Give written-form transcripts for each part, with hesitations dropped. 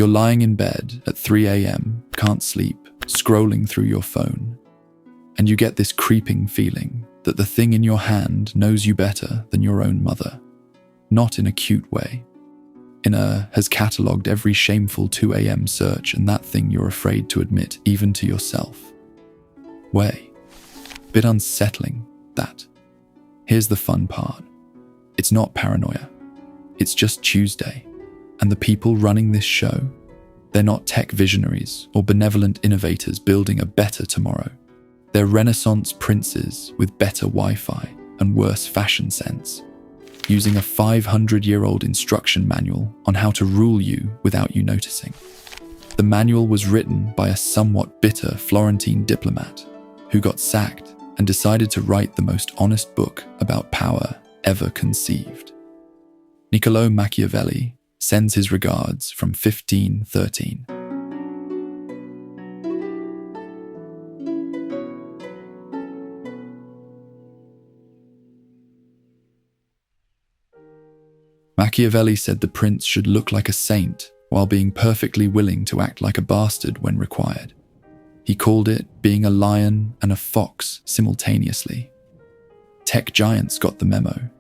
You're lying in bed at 3 a.m., can't sleep, scrolling through your phone, and you get this creeping feeling that the thing in your hand knows you better than your own mother. Not in a cute way. In a has catalogued every shameful 2 a.m. search and that thing you're afraid to admit even to yourself way. Bit unsettling, that. Here's the fun part. It's not paranoia. It's just Tuesday. And the people running this show, they're not tech visionaries or benevolent innovators building a better tomorrow. They're Renaissance princes with better Wi-Fi and worse fashion sense, using a 500-year-old instruction manual on how to rule you without you noticing. The manual was written by a somewhat bitter Florentine diplomat who got sacked and decided to write the most honest book about power ever conceived. Niccolò Machiavelli sends his regards from 1513. Machiavelli said the prince should look like a saint while being perfectly willing to act like a bastard when required. He called it being a lion and a fox simultaneously. Tech giants got the memo.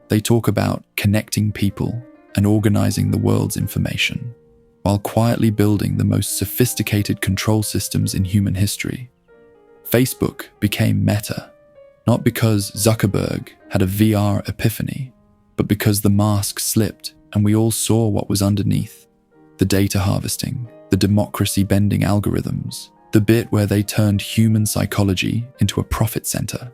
They talk about connecting people and organizing the world's information, while quietly building the most sophisticated control systems in human history. Facebook became Meta, not because Zuckerberg had a VR epiphany, but because the mask slipped and we all saw what was underneath. The data harvesting, the democracy-bending algorithms, the bit where they turned human psychology into a profit center.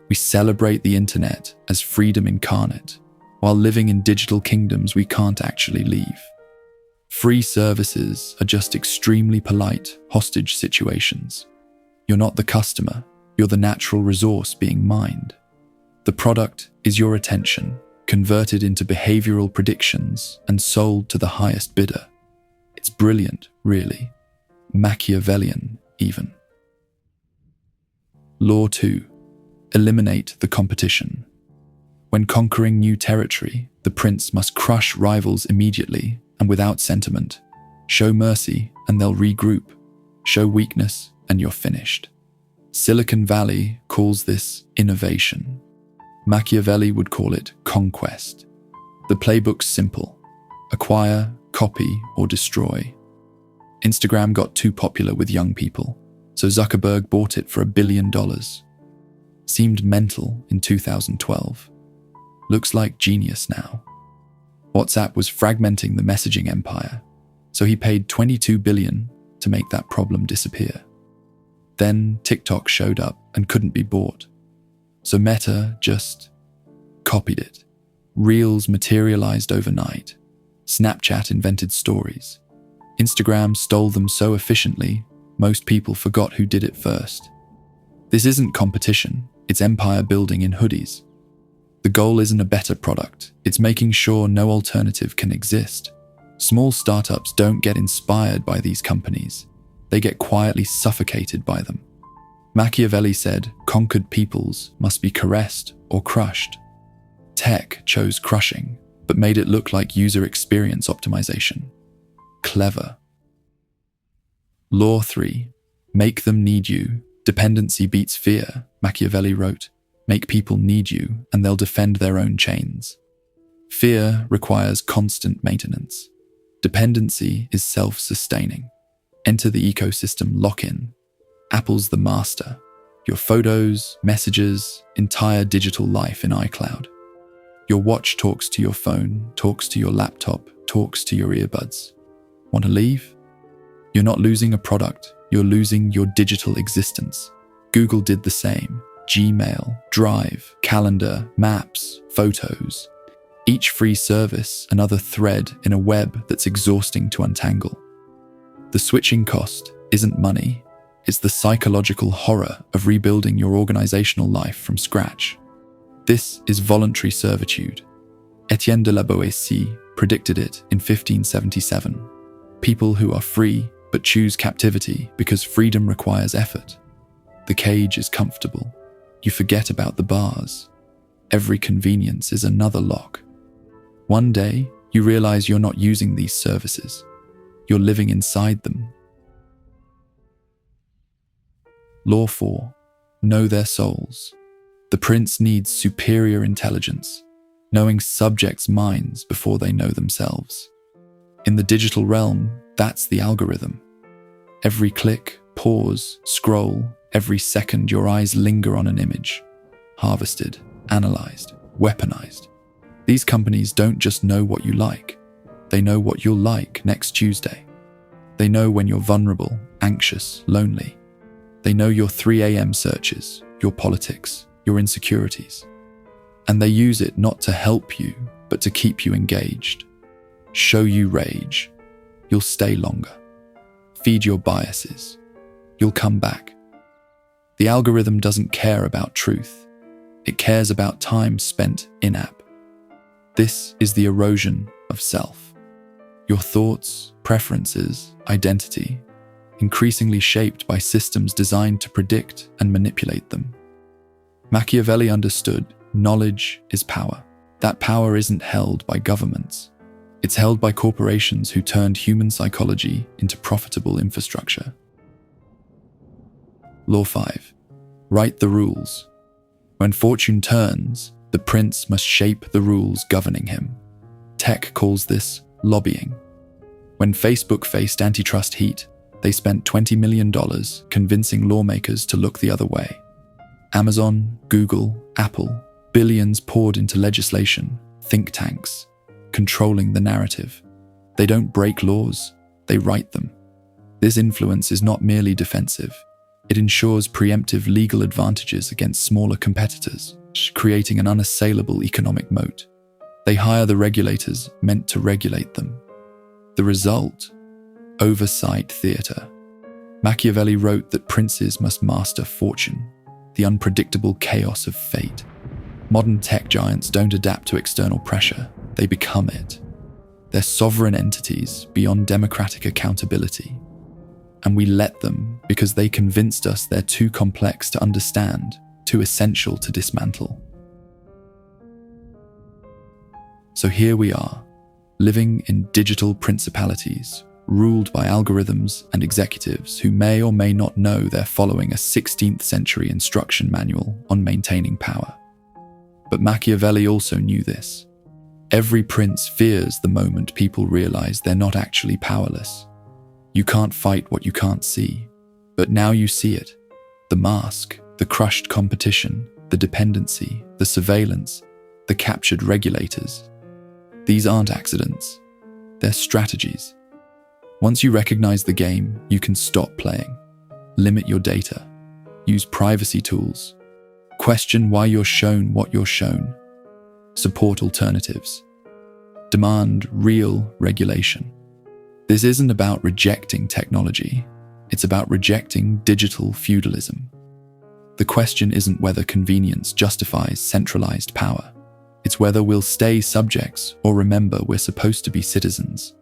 We celebrate the internet as freedom incarnate, while living in digital kingdoms we can't actually leave. Free services are just extremely polite hostage situations. You're not the customer, you're the natural resource being mined. The product is your attention, converted into behavioral predictions and sold to the highest bidder. It's brilliant, really. Machiavellian, even. Law 2. Eliminate the competition. When conquering new territory, the prince must crush rivals immediately and without sentiment. Show mercy and they'll regroup. Show weakness and you're finished. Silicon Valley calls this innovation. Machiavelli would call it conquest. The playbook's simple. Acquire, copy, or destroy. Instagram got too popular with young people, so Zuckerberg bought it for $1 billion. Seemed mental in 2012. Looks like genius now. WhatsApp was fragmenting the messaging empire, so he paid $22 billion to make that problem disappear. Then TikTok showed up and couldn't be bought. So Meta just copied it. Reels materialized overnight. Snapchat invented stories. Instagram stole them so efficiently, most people forgot who did it first. This isn't competition, it's empire building in hoodies. The goal isn't a better product, it's making sure no alternative can exist. Small startups don't get inspired by these companies, they get quietly suffocated by them. Machiavelli said conquered peoples must be caressed or crushed. Tech chose crushing, but made it look like user experience optimization. Clever. Law 3. Make them need you. Dependency beats fear, Machiavelli wrote. Make people need you, and they'll defend their own chains. Fear requires constant maintenance. Dependency is self-sustaining. Enter the ecosystem lock-in. Apple's the master. Your photos, messages, entire digital life in iCloud. Your watch talks to your phone, talks to your laptop, talks to your earbuds. Want to leave? You're not losing a product, you're losing your digital existence. Google did the same. Gmail, Drive, Calendar, Maps, Photos. Each free service another thread in a web that's exhausting to untangle. The switching cost isn't money, it's the psychological horror of rebuilding your organizational life from scratch. This is voluntary servitude. Etienne de la Boétie predicted it in 1577. People who are free but choose captivity because freedom requires effort. The cage is comfortable. You forget about the bars. Every convenience is another lock. One day, you realize you're not using these services. you're living inside them. Law 4. Know their souls. The prince needs superior intelligence, knowing subjects' minds before they know themselves. In the digital realm, that's the algorithm. Every click, pause, scroll, every second your eyes linger on an image. Harvested, analyzed, weaponized. These companies don't just know what you like. They know what you'll like next Tuesday. They know when you're vulnerable, anxious, lonely. They know your 3 a.m. searches, your politics, your insecurities. And they use it not to help you, but to keep you engaged. Show you rage. You'll stay longer. Feed your biases. You'll come back. The algorithm doesn't care about truth. It cares about time spent in-app. This is the erosion of self. Your thoughts, preferences, identity, increasingly shaped by systems designed to predict and manipulate them. Machiavelli understood knowledge is power. That power isn't held by governments. It's held by corporations who turned human psychology into profitable infrastructure. Law 5. Write the rules. When fortune turns, the prince must shape the rules governing him. Tech calls this lobbying. When Facebook faced antitrust heat, they spent $20 million convincing lawmakers to look the other way. Amazon, Google, Apple, billions poured into legislation, think tanks, controlling the narrative. They don't break laws, they write them. This influence is not merely defensive. It ensures preemptive legal advantages against smaller competitors, creating an unassailable economic moat. They hire the regulators meant to regulate them. The result? Oversight theatre. Machiavelli wrote that princes must master fortune, the unpredictable chaos of fate. Modern tech giants don't adapt to external pressure, they become it. They're sovereign entities beyond democratic accountability. And we let them because they convinced us they're too complex to understand, too essential to dismantle. So here we are, living in digital principalities, ruled by algorithms and executives who may or may not know they're following a 16th century instruction manual on maintaining power. But Machiavelli also knew this. Every prince fears the moment people realize they're not actually powerless. You can't fight what you can't see, but now you see it. The mask, the crushed competition, the dependency, the surveillance, the captured regulators. These aren't accidents, they're strategies. Once you recognize the game, you can stop playing, limit your data, use privacy tools, question why you're shown what you're shown, support alternatives, demand real regulation. This isn't about rejecting technology, it's about rejecting digital feudalism. The question isn't whether convenience justifies centralized power. It's whether we'll stay subjects or remember we're supposed to be citizens.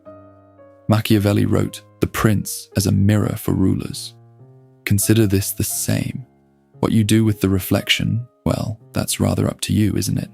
Machiavelli wrote the prince as a mirror for rulers. Consider this the same. What you do with the reflection, well, that's rather up to you, isn't it?